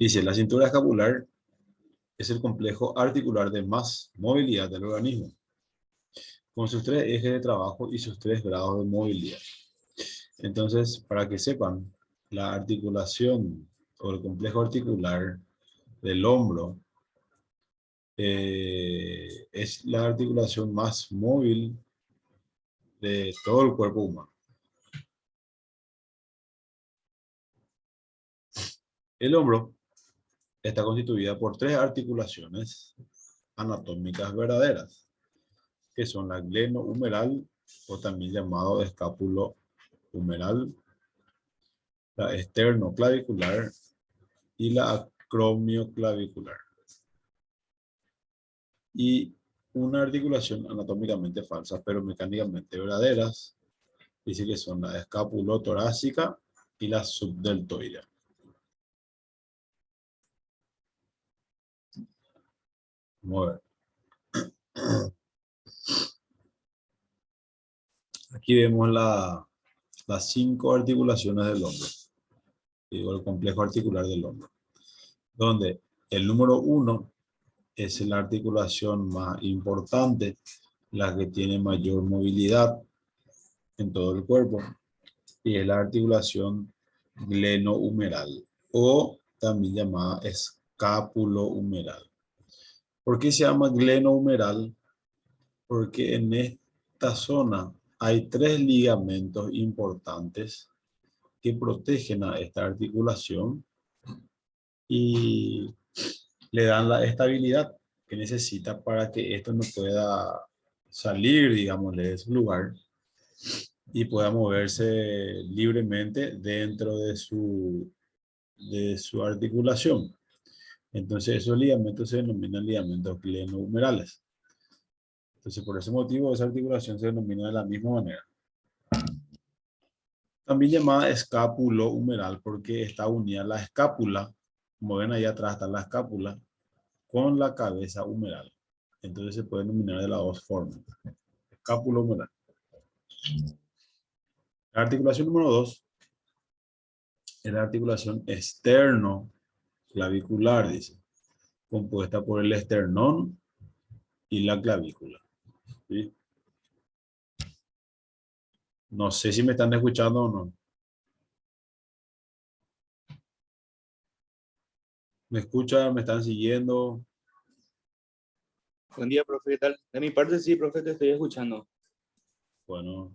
Dice, la cintura escapular es el complejo articular de más movilidad del organismo, con sus tres ejes de trabajo y sus tres grados de movilidad. Entonces, para que sepan, la articulación o el complejo articular del hombro es la articulación más móvil de todo el cuerpo humano. El hombro está constituida por tres articulaciones anatómicas verdaderas, que son la glenohumeral, o también llamado escápulo-humeral, la esternoclavicular y la acromioclavicular. Y una articulación anatómicamente falsa, pero mecánicamente verdaderas, dice que son la escapulotorácica y la subdeltoidea. Vamos a ver. Aquí vemos las 5 articulaciones del hombro, digo, el complejo articular del hombro, donde el número 1 es la articulación más importante, la que tiene mayor movilidad en todo el cuerpo, y es la articulación glenohumeral, o también llamada escapulohumeral. ¿Por qué se llama glenohumeral? Porque en esta zona hay 3 ligamentos importantes que protegen a esta articulación y le dan la estabilidad que necesita para que esto no pueda salir, digamos, de su lugar y pueda moverse libremente dentro de su articulación. Entonces esos ligamentos se denominan ligamentos glenohumerales. Entonces por ese motivo esa articulación se denomina de la misma manera. También llamada escapulohumeral porque está unida la escápula, como ven ahí atrás está la escápula, con la cabeza humeral. Entonces se puede denominar de las dos formas. Escapulohumeral. La articulación número 2 es la articulación esternoclavicular, dice, compuesta por el esternón y la clavícula. ¿Sí? No sé si me están escuchando o no. ¿Me escuchan? ¿Me están siguiendo? Buen día, profe. ¿Qué tal? De mi parte, sí, profe, te estoy escuchando. Bueno.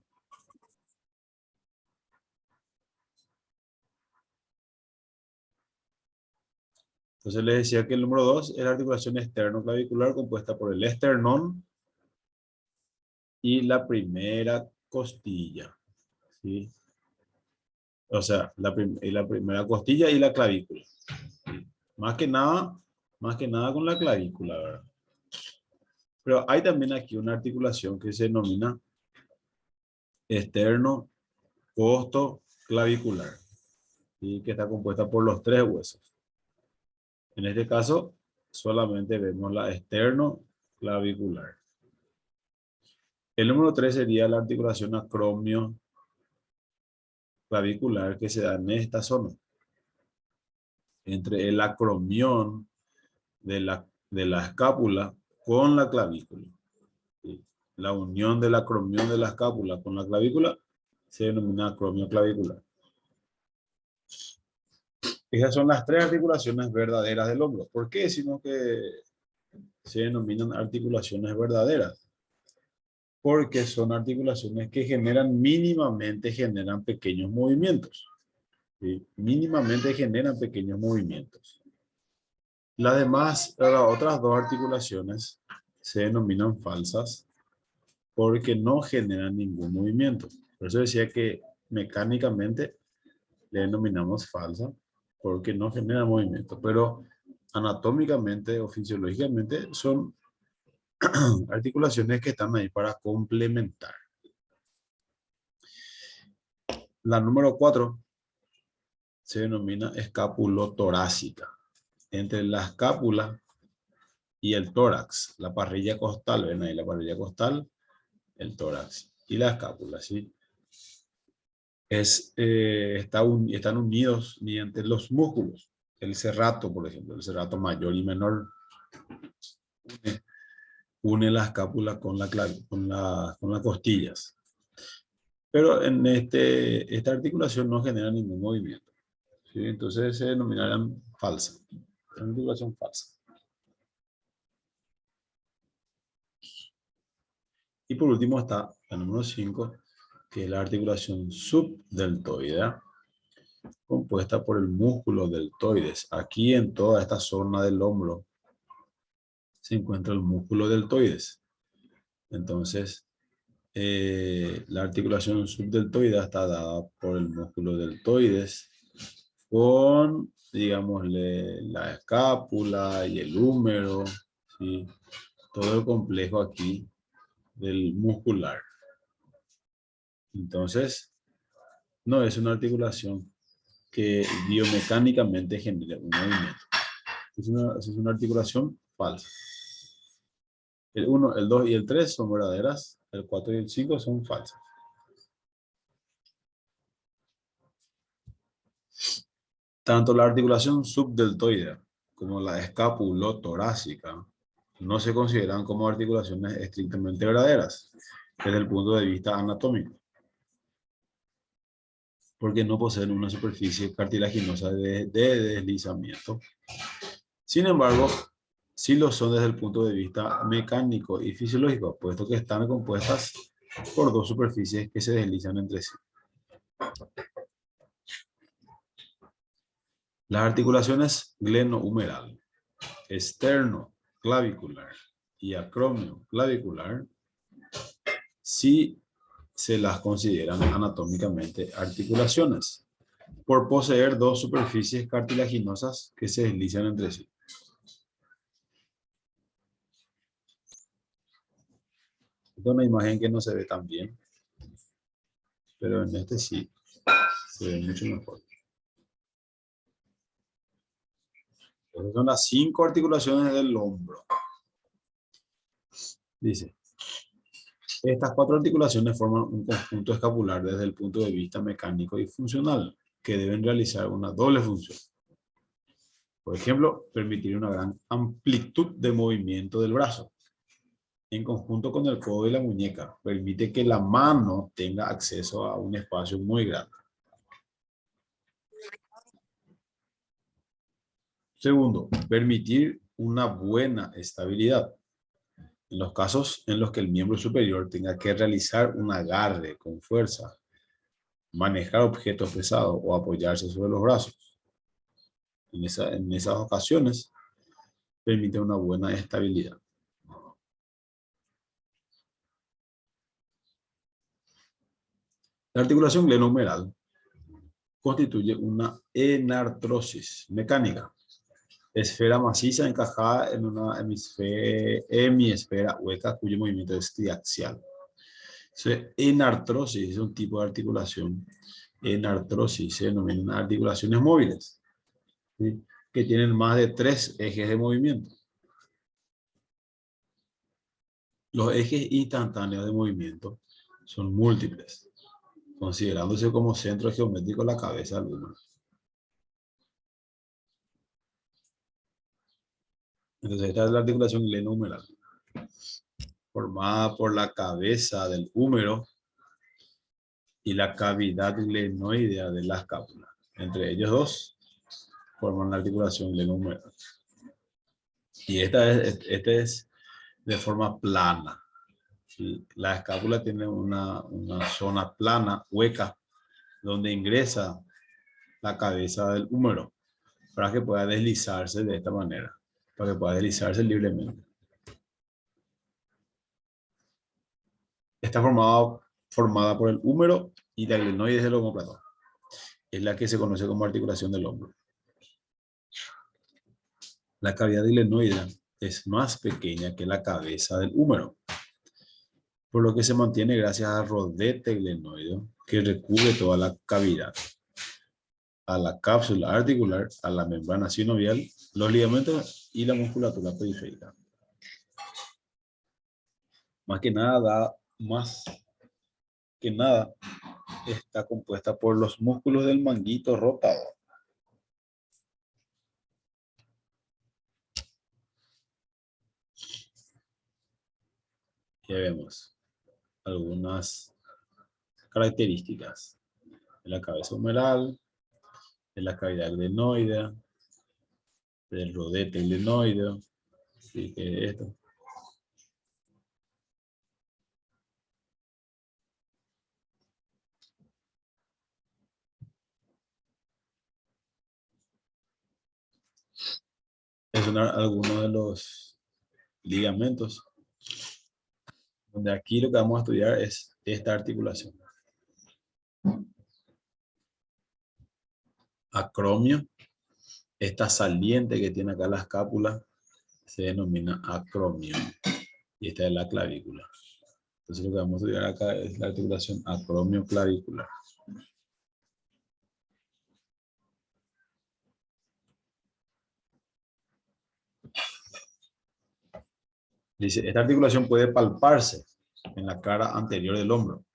Entonces les decía que el número 2 es la articulación esternoclavicular compuesta por el esternón y la primera costilla. ¿Sí? O sea, la primera costilla y la clavícula. ¿Sí? Más que nada con la clavícula, ¿verdad? Pero hay también aquí una articulación que se denomina externo costo clavicular, ¿sí? Que está compuesta por los 3 huesos. En este caso, solamente vemos la externo clavicular. El número 3 sería la articulación acromio clavicular que se da en esta zona, entre el acromión de la escápula con la clavícula. ¿Sí? La unión del acromión de la escápula con la clavícula se denomina acromio clavicular. Esas son las 3 articulaciones verdaderas del hombro. ¿Por qué decimos que se denominan articulaciones verdaderas? Porque son articulaciones que mínimamente generan pequeños movimientos. ¿Sí? Mínimamente generan pequeños movimientos. Las otras 2 articulaciones se denominan falsas porque no generan ningún movimiento. Por eso decía que mecánicamente le denominamos falsa porque no genera movimiento, pero anatómicamente o fisiológicamente son articulaciones que están ahí para complementar. La número 4 se denomina escapulotorácica. Entre la escápula y el tórax, la parrilla costal, ven ahí la parrilla costal, el tórax y la escápula, ¿sí? Están unidos mediante los músculos. el serrato, por ejemplo, el serrato mayor y menor, une la escápula con con las costillas. Pero en esta articulación no genera ningún movimiento, ¿sí? Entonces se denominarán falsa. Una articulación falsa. Y por último está la número 5, que es la articulación subdeltoidea, compuesta por el músculo deltoides. Aquí en toda esta zona del hombro se encuentra el músculo deltoides. Entonces, la articulación subdeltoidea está dada por el músculo deltoides con, digámosle, la escápula y el húmero, ¿sí? Todo el complejo aquí del muscular. Entonces, no es una articulación que biomecánicamente genere un movimiento. Es una articulación falsa. El 1, el 2 y el 3 son verdaderas. El 4 y el 5 son falsas. Tanto la articulación subdeltoidea como la escapulotorácica no se consideran como articulaciones estrictamente verdaderas desde el punto de vista anatómico, porque no poseen una superficie cartilaginosa de deslizamiento. Sin embargo, sí lo son desde el punto de vista mecánico y fisiológico, puesto que están compuestas por dos superficies que se deslizan entre sí. Las articulaciones glenohumeral, esternoclavicular y acromioclavicular sí se las consideran anatómicamente articulaciones, por poseer dos superficies cartilaginosas que se deslizan entre sí. Esta es una imagen que no se ve tan bien, pero en este sí se ve mucho mejor. Estas son las 5 articulaciones del hombro. Dice, estas 4 articulaciones forman un conjunto escapular desde el punto de vista mecánico y funcional, que deben realizar una doble función. Por ejemplo, permitir una gran amplitud de movimiento del brazo. En conjunto con el codo y la muñeca, permite que la mano tenga acceso a un espacio muy grande. Segundo, permitir una buena estabilidad. En los casos en los que el miembro superior tenga que realizar un agarre con fuerza, manejar objetos pesados o apoyarse sobre los brazos. En esas ocasiones, permite una buena estabilidad. La articulación glenohumeral constituye una enartrosis mecánica. Esfera maciza encajada en una hemisfera hueca cuyo movimiento es triaxial. Enartrosis es un tipo de articulación. Enartrosis se denominan articulaciones móviles, ¿sí?, que tienen más de 3 ejes de movimiento. Los ejes instantáneos de movimiento son múltiples, considerándose como centro geométrico la cabeza del húmero. Entonces, esta es la articulación glenohumeral, formada por la cabeza del húmero y la cavidad glenoidea de la escápula. Entre ellos dos forman la articulación glenohumeral. Y esta es de forma plana. ¿Sí? La escápula tiene una zona plana, hueca, donde ingresa la cabeza del húmero para que pueda deslizarse de esta manera, para que pueda deslizarse libremente. Está formada por el húmero y la glenoides del omóplato. Es la que se conoce como articulación del hombro. La cavidad glenoidea es más pequeña que la cabeza del húmero, por lo que se mantiene gracias al rodete glenoideo que recubre toda la cavidad, a la cápsula articular, a la membrana sinovial, los ligamentos y la musculatura periférica. Más que nada, está compuesta por los músculos del manguito rotador. Ya vemos algunas características de la cabeza humeral, de la cavidad glenoidea, del rodete glenoideo. Así que esto. Es alguno de los ligamentos, donde aquí lo que vamos a estudiar es esta articulación. Acromio, esta saliente que tiene acá la escápula, se denomina acromio. Y esta es la clavícula. Entonces lo que vamos a estudiar acá es la articulación acromio-clavicular. Dice, esta articulación puede palparse en la cara anterior del hombro,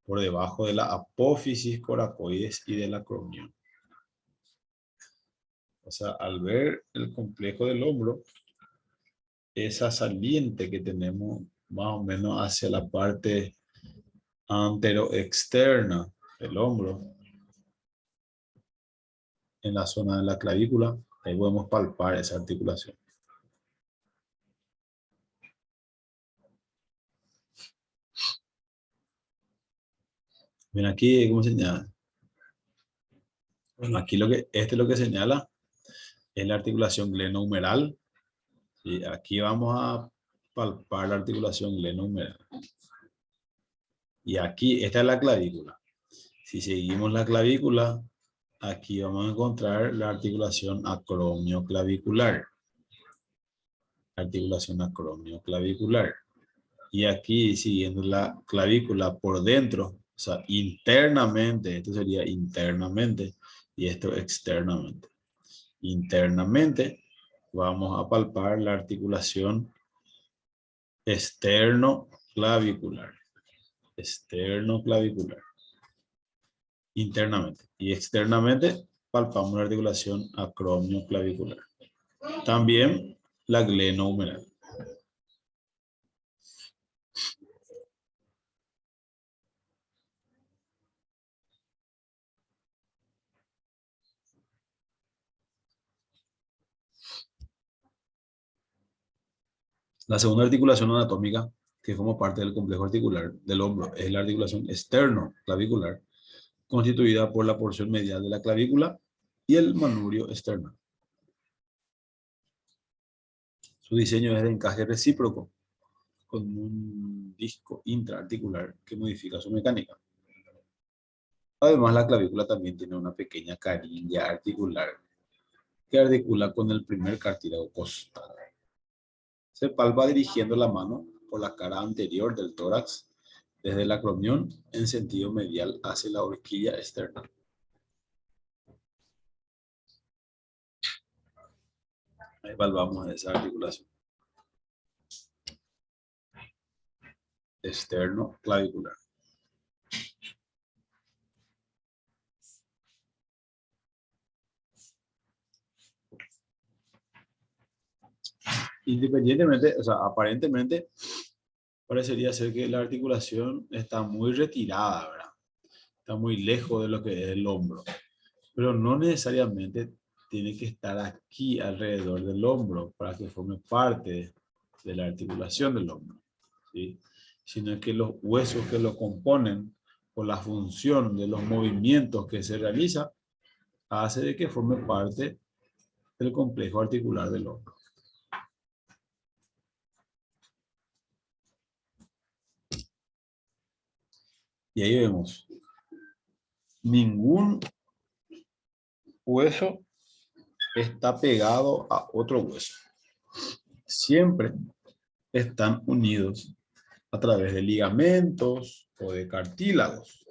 por debajo de la apófisis coracoides y del acromio. O sea, al ver el complejo del hombro, esa saliente que tenemos más o menos hacia la parte anteroexterna del hombro, en la zona de la clavícula, ahí podemos palpar esa articulación. Ven aquí, ¿cómo señala? Bueno, aquí este es lo que señala es la articulación glenohumeral. Y aquí vamos a palpar la articulación glenohumeral. Y aquí, esta es la clavícula. Si seguimos la clavícula, aquí vamos a encontrar la articulación acromioclavicular. Articulación acromioclavicular. Y aquí, siguiendo la clavícula por dentro, o sea, internamente, esto sería internamente, y esto externamente. Internamente, vamos a palpar la articulación externo-clavicular. Externo-clavicular. Internamente. Y externamente, palpamos la articulación acromio-clavicular. También la glenohumeral. La segunda articulación anatómica que forma parte del complejo articular del hombro es la articulación externo-clavicular, constituida por la porción medial de la clavícula y el manubrio externo. Su diseño es de encaje recíproco, con un disco intraarticular que modifica su mecánica. Además, la clavícula también tiene una pequeña carilla articular que articula con el primer cartílago costal. Se palpa dirigiendo la mano por la cara anterior del tórax desde el acromión en sentido medial hacia la horquilla externa. Ahí palpamos esa articulación. Externo clavicular. Independientemente, o sea, aparentemente parecería ser que la articulación está muy retirada, ¿verdad? Está muy lejos de lo que es el hombro. Pero no necesariamente tiene que estar aquí alrededor del hombro para que forme parte de la articulación del hombro, ¿sí? Sino que los huesos que lo componen, por la función de los movimientos que se realiza, hace de que forme parte del complejo articular del hombro. Y ahí vemos, ningún hueso está pegado a otro hueso. Siempre están unidos a través de ligamentos o de cartílagos.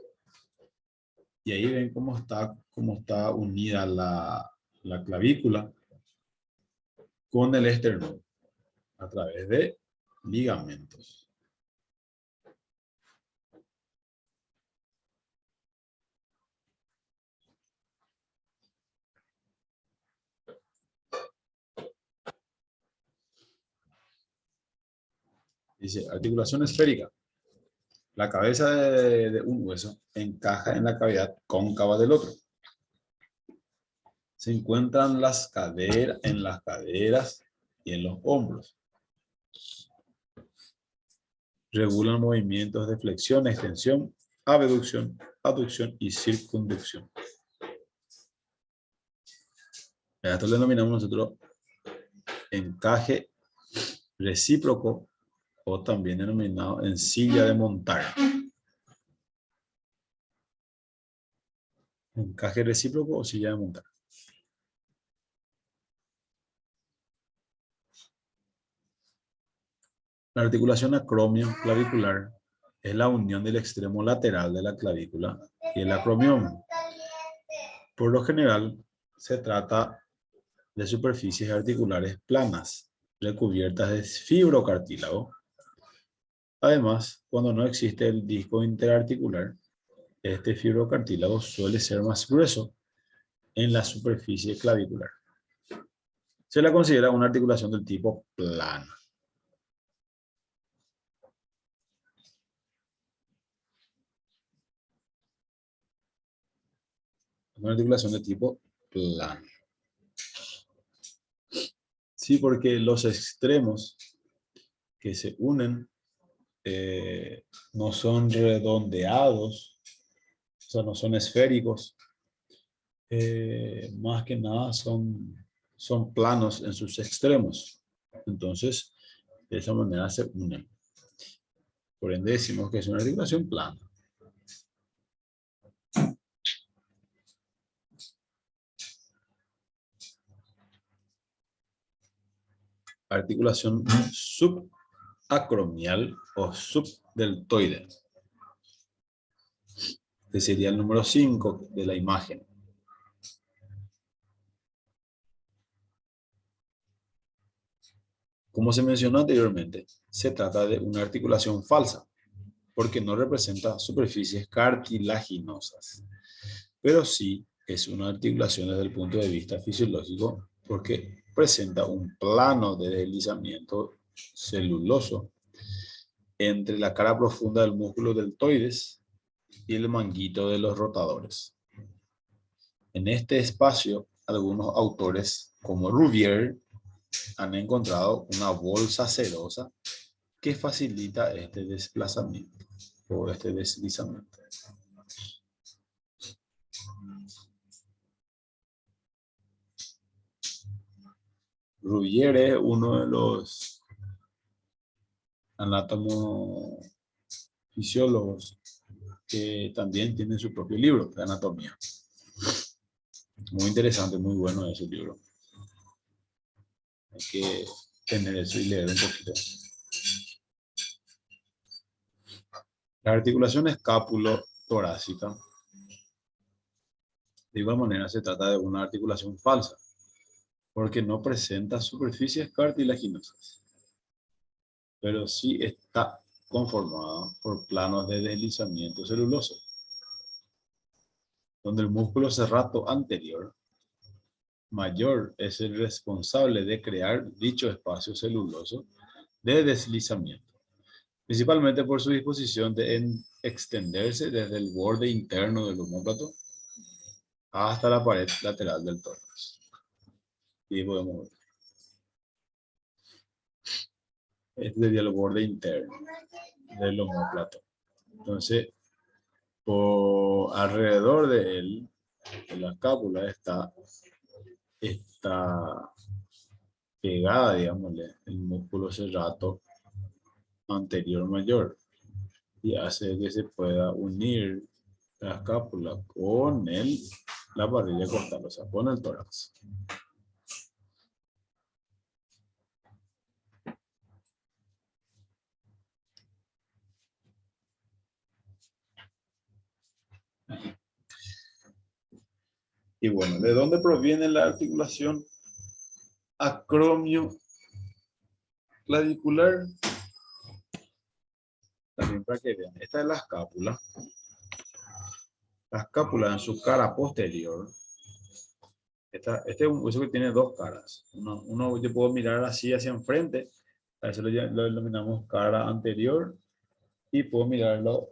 Y ahí ven cómo está unida la clavícula con el esternón a través de ligamentos. Dice, articulación esférica. La cabeza de un hueso encaja en la cavidad cóncava del otro. Se encuentran en las caderas y en los hombros. Regulan movimientos de flexión, extensión, abducción, aducción y circunducción. A esto le denominamos nosotros encaje recíproco o también denominado en silla de montar. Encaje recíproco o silla de montar. La articulación acromio-clavicular es la unión del extremo lateral de la clavícula y el acromión. Por lo general, se trata de superficies articulares planas, recubiertas de fibrocartílago. Además, cuando no existe el disco interarticular, este fibrocartílago suele ser más grueso en la superficie clavicular. Se la considera una articulación del tipo plana. Una articulación de tipo plano. Sí, porque los extremos que se unen no son redondeados, o sea, no son esféricos. Más que nada son planos en sus extremos. Entonces, de esa manera se unen. Por ende decimos que es una articulación plana. Articulación subacromial o subdeltoide. Que sería el número 5 de la imagen. Como se mencionó anteriormente, se trata de una articulación falsa, porque no representa superficies cartilaginosas, pero sí es una articulación desde el punto de vista fisiológico, porque presenta un plano de deslizamiento celuloso entre la cara profunda del músculo deltoides y el manguito de los rotadores. En este espacio, algunos autores, como Rouvier, han encontrado una bolsa serosa que facilita este desplazamiento o este deslizamiento. Rouvier es uno de los anátomos fisiólogos que también tiene su propio libro de anatomía. Muy interesante, muy bueno ese libro. Hay que tener eso y leer un poquito. La articulación escápulo-torácica, de igual manera, se trata de una articulación falsa, porque no presenta superficies cartilaginosas, pero sí está conformada por planos de deslizamiento celuloso, donde el músculo serrato anterior mayor es el responsable de crear dicho espacio celuloso de deslizamiento, principalmente por su disposición de extenderse desde el borde interno del omóplato hasta la pared lateral del tórax. Y podemos ver. Este sería el borde interno del omóplato. Entonces, por alrededor de él, de la escápula, está pegada, digámosle, el músculo serrato anterior mayor y hace que se pueda unir la escápula con la parrilla costal, o sea, con el tórax. Y bueno, ¿de dónde proviene la articulación acromio-clavicular? También para que vean, esta es la escápula. La escápula en su cara posterior. Este es un hueso que tiene dos caras. Uno yo puedo mirar así hacia enfrente A eso lo denominamos cara anterior y puedo mirarlo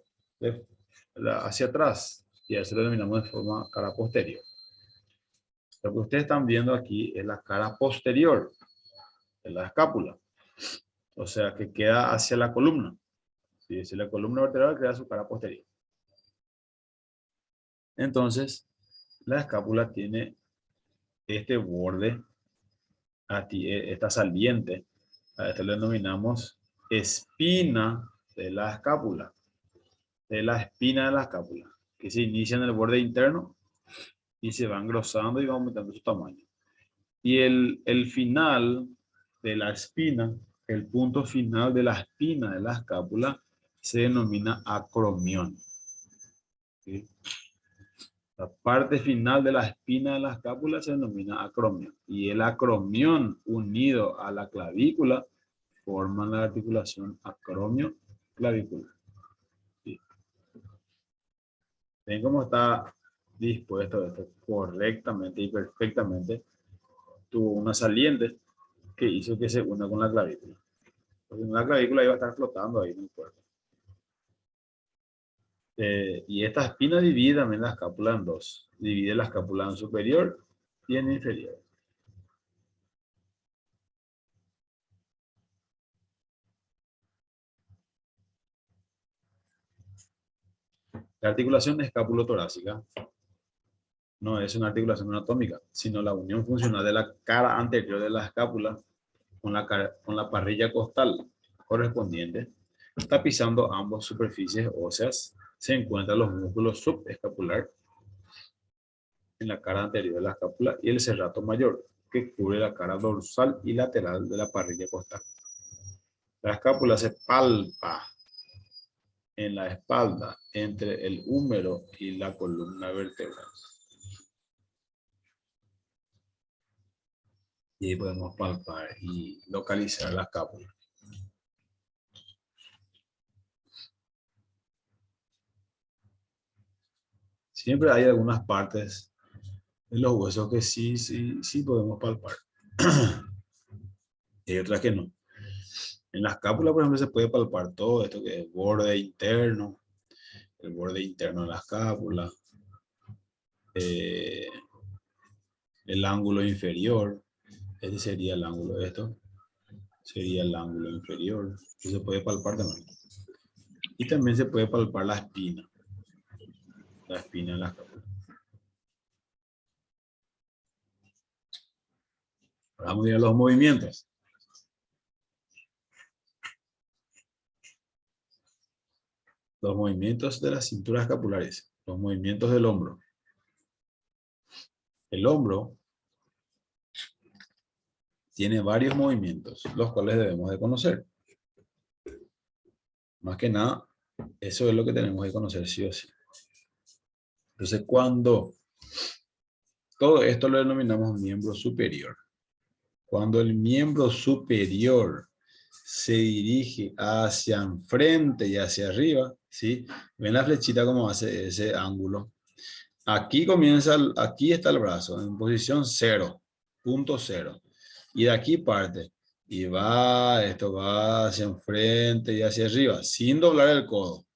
hacia atrás y a eso lo denominamos de forma cara posterior. Lo que ustedes están viendo aquí es la cara posterior de la escápula, o sea que queda hacia la columna. Si la columna vertebral queda su cara posterior. Entonces, la escápula tiene este borde, esta saliente, a esto le denominamos espina de la escápula, que se inicia en el borde interno y se va engrosando y va aumentando su tamaño. Y el final de la espina, el punto final de la espina de la escápula, se denomina acromión. ¿Sí? La parte final de la espina de la escápula se denomina acromión. Y el acromión unido a la clavícula forman la articulación acromio-clavícula. ¿Sí? ¿Ven cómo está dispuesto esto correctamente y perfectamente? Tuvo una saliente que hizo que se una con la clavícula. Porque la clavícula iba a estar flotando ahí en el cuerpo. Y esta espina divide también la escápula en dos. Divide la escápula en superior y en inferior. La articulación escápulo-torácica no es una articulación anatómica, sino la unión funcional de la cara anterior de la escápula con la parrilla costal correspondiente. Tapizando ambas superficies óseas se encuentran los músculos subescapular en la cara anterior de la escápula y el serrato mayor, que cubre la cara dorsal y lateral de la parrilla costal. La escápula se palpa en la espalda entre el húmero y la columna vertebral. Y ahí podemos palpar y localizar la escápula. Siempre hay algunas partes de los huesos que sí podemos palpar. Y otras que no. En la escápula, por ejemplo, se puede palpar todo esto que es borde interno, el borde interno de la escápula, el ángulo inferior, este sería el ángulo de esto, sería el ángulo inferior, que se puede palpar también. Y también se puede palpar la espina en la escápula. Ahora vamos a ir a los movimientos. Los movimientos de las cinturas escapulares, los movimientos del hombro. El hombro tiene varios movimientos, los cuales debemos de conocer. Más que nada, eso es lo que tenemos que conocer sí o sí. Entonces, cuando todo esto lo denominamos miembro superior. Cuando el miembro superior se dirige hacia enfrente y hacia arriba, ¿sí? ¿Ven la flechita cómo hace ese ángulo? Aquí comienza, aquí está el brazo en posición 0, punto 0. Y de aquí parte. Y esto va hacia enfrente y hacia arriba, sin doblar el codo.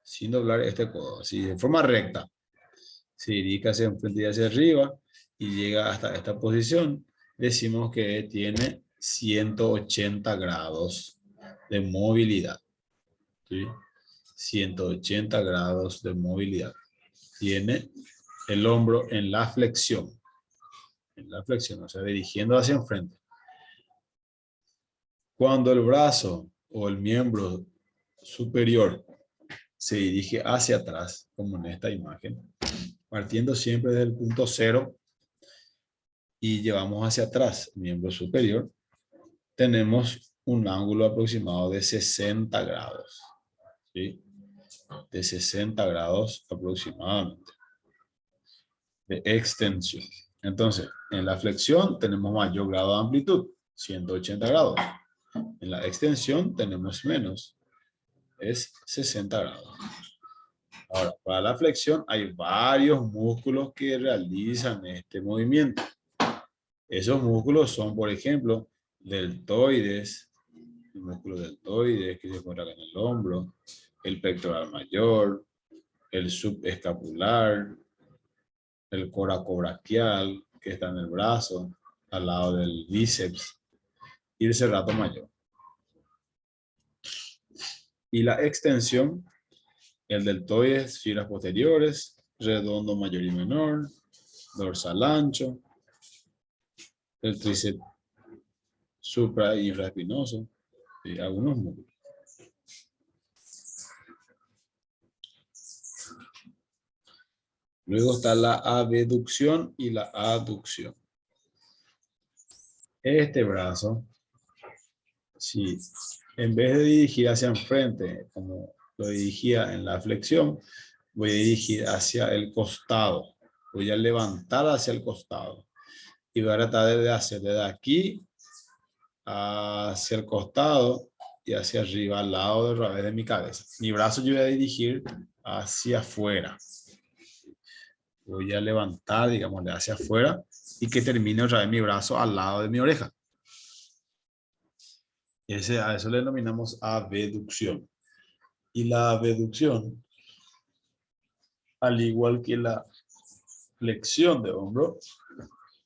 Sin doblar este codo, así de forma recta. Se dirige hacia enfrente y hacia arriba y llega hasta esta posición. Decimos que tiene 180 grados de movilidad. ¿Sí? 180 grados de movilidad. Tiene el hombro en la flexión. En la flexión, o sea, dirigiendo hacia enfrente. Cuando el brazo o el miembro superior se dirige hacia atrás, como en esta imagen, partiendo siempre desde el punto 0 y llevamos hacia atrás el miembro superior, tenemos un ángulo aproximado de 60 grados. ¿Sí? De 60 grados aproximadamente de extensión. Entonces, en la flexión tenemos mayor grado de amplitud, 180 grados. En la extensión tenemos menos, es 60 grados. Ahora, para la flexión hay varios músculos que realizan este movimiento. Esos músculos son, por ejemplo, deltoides, el músculo deltoides que se encuentra acá en el hombro, el pectoral mayor, el subescapular, el coracobraquial que está en el brazo, al lado del bíceps, y el serrato mayor. Y la extensión, el deltoides, fibras posteriores, redondo mayor y menor, dorsal ancho, el tríceps supra y infraespinoso, y algunos músculos. Luego está la abducción y la aducción. Este brazo, si en vez de dirigir hacia enfrente, como lo dirigía en la flexión, voy a dirigir hacia el costado. Voy a levantar hacia el costado. Y voy a tratar de hacer desde aquí hacia el costado y hacia arriba, al lado del revés de mi cabeza. Mi brazo yo voy a dirigir hacia afuera. Voy a levantar, digamos, hacia afuera y que termine otra vez mi brazo al lado de mi oreja. A eso le denominamos abducción. Y la abducción, al igual que la flexión de hombro,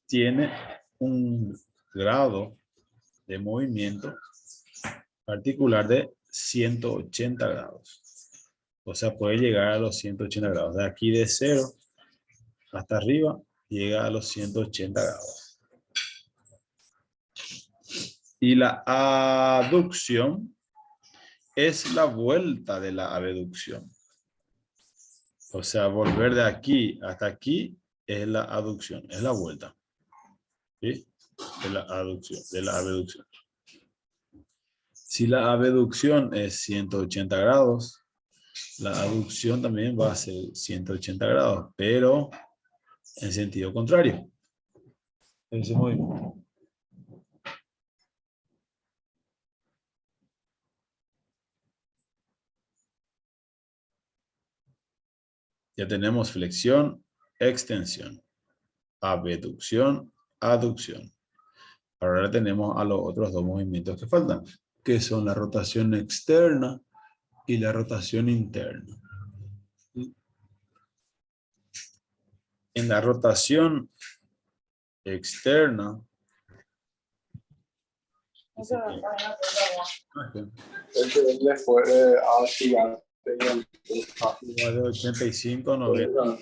tiene un grado de movimiento particular de 180 grados. O sea, puede llegar a los 180 grados. De aquí de 0 hasta arriba, llega a los 180 grados. Y la aducción es la vuelta de la abducción. O sea, volver de aquí hasta aquí es la aducción, es la vuelta. ¿Sí? De la abducción. Si la abducción es 180 grados, la aducción también va a ser 180 grados, pero en sentido contrario. Ese movimiento. Ya tenemos flexión, extensión, abducción, aducción. Ahora tenemos a los otros dos movimientos que faltan, que son la rotación externa y la rotación interna. En la rotación externa, de 85 a 90.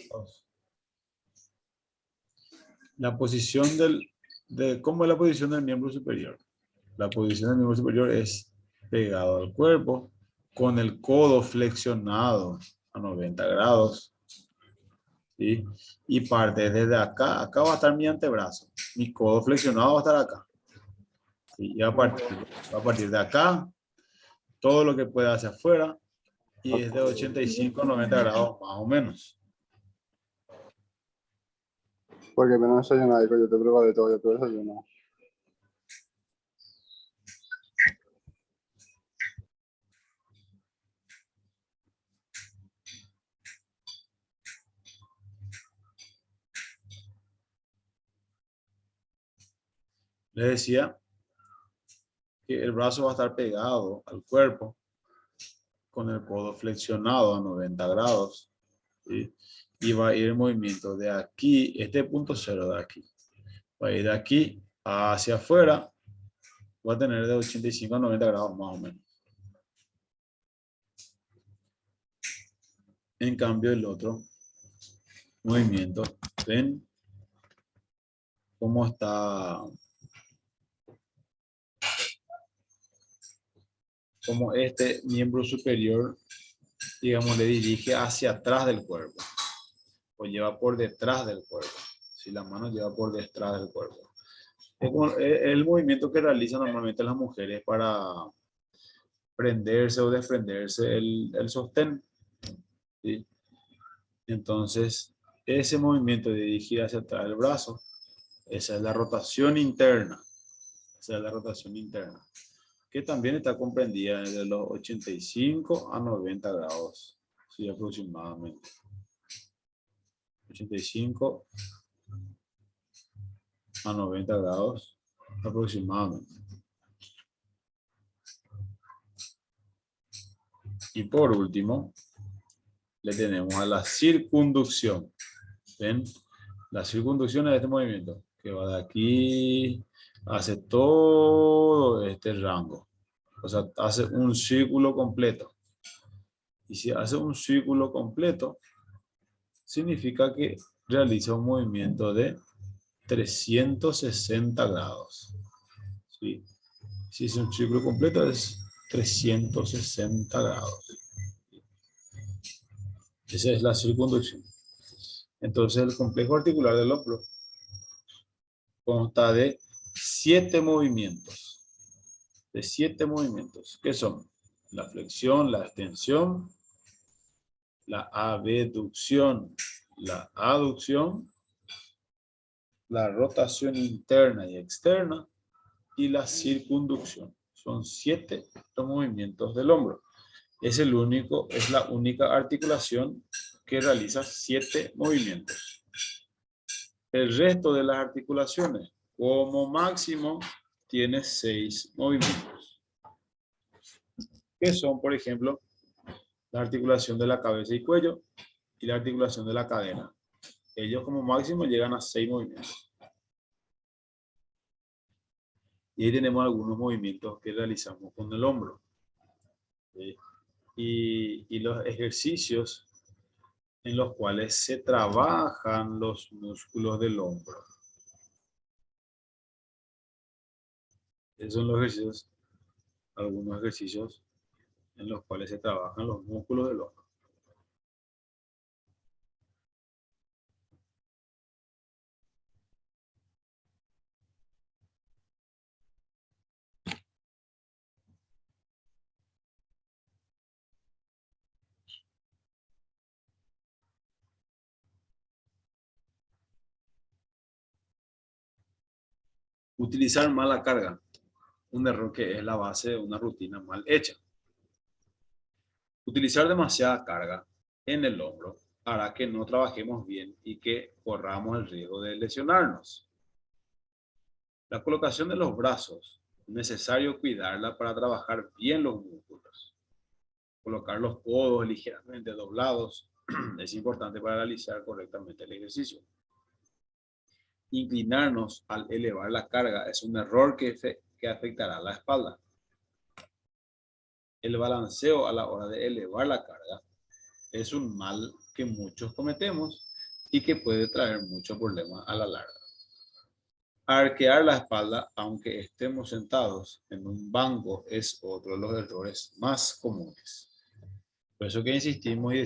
La posición ¿cómo es la posición del miembro superior? La posición del miembro superior es pegado al cuerpo, con el codo flexionado a 90 grados. ¿Sí? Y parte desde acá. Acá va a estar mi antebrazo. Mi codo flexionado va a estar acá. ¿Sí? Y a partir de acá, todo lo que pueda hacia afuera. Y es de 85 a 90 grados más o menos. Porque me no desayuno, yo te pruebo de todo, yo te desayuno. Les decía que el brazo va a estar pegado al cuerpo con el codo flexionado a 90 grados. ¿Sí? Y va a ir el movimiento de aquí, este punto cero de aquí. Va a ir de aquí hacia afuera. Va a tener de 85 a 90 grados más o menos. En cambio, el otro movimiento, ¿ven cómo está? Como este miembro superior, digamos, le dirige hacia atrás del cuerpo. O lleva por detrás del cuerpo. Si la mano lleva por detrás del cuerpo. Es el movimiento que realizan normalmente las mujeres para prenderse o desprenderse el sostén. ¿Sí? Entonces, ese movimiento de dirigir hacia atrás del brazo, esa es la rotación interna. Esa es la rotación interna, que también está comprendida de los 85 a 90 grados, sí, aproximadamente. 85 a 90 grados aproximadamente. Y por último, le tenemos a la circunducción. ¿Ven? La circunducción es este movimiento que va de aquí, hace todo este rango. O sea, hace un círculo completo. Y si hace un círculo completo, significa que realiza un movimiento de 360 grados. ¿Sí? Si es un círculo completo, es 360 grados. Esa es la circunducción. Entonces, el complejo articular del hombro consta de 7 movimientos. De 7 movimientos, que son la flexión, la extensión, la abducción, la aducción, la rotación interna y externa y la circunducción. Son 7 los movimientos del hombro. Es la única articulación que realiza 7 movimientos. El resto de las articulaciones, como máximo, tiene 6 movimientos. Que son, por ejemplo, la articulación de la cabeza y cuello y la articulación de la cadera. Ellos como máximo llegan a 6 movimientos. Y ahí tenemos algunos movimientos que realizamos con el hombro. ¿Sí? Y los ejercicios en los cuales se trabajan los músculos del hombro. Esos son los ejercicios, algunos ejercicios en los cuales se trabajan los músculos del hombro. Utilizar mala carga. Un error que es la base de una rutina mal hecha. Utilizar demasiada carga en el hombro hará que no trabajemos bien y que corramos el riesgo de lesionarnos. La colocación de los brazos es necesario cuidarla para trabajar bien los músculos. Colocar los codos ligeramente doblados es importante para realizar correctamente el ejercicio. Inclinarnos al elevar la carga es un error que afectará la espalda. El balanceo a la hora de elevar la carga es un mal que muchos cometemos y que puede traer muchos problemas a la larga. Arquear la espalda, aunque estemos sentados en un banco, es otro de los errores más comunes. Por eso que insistimos y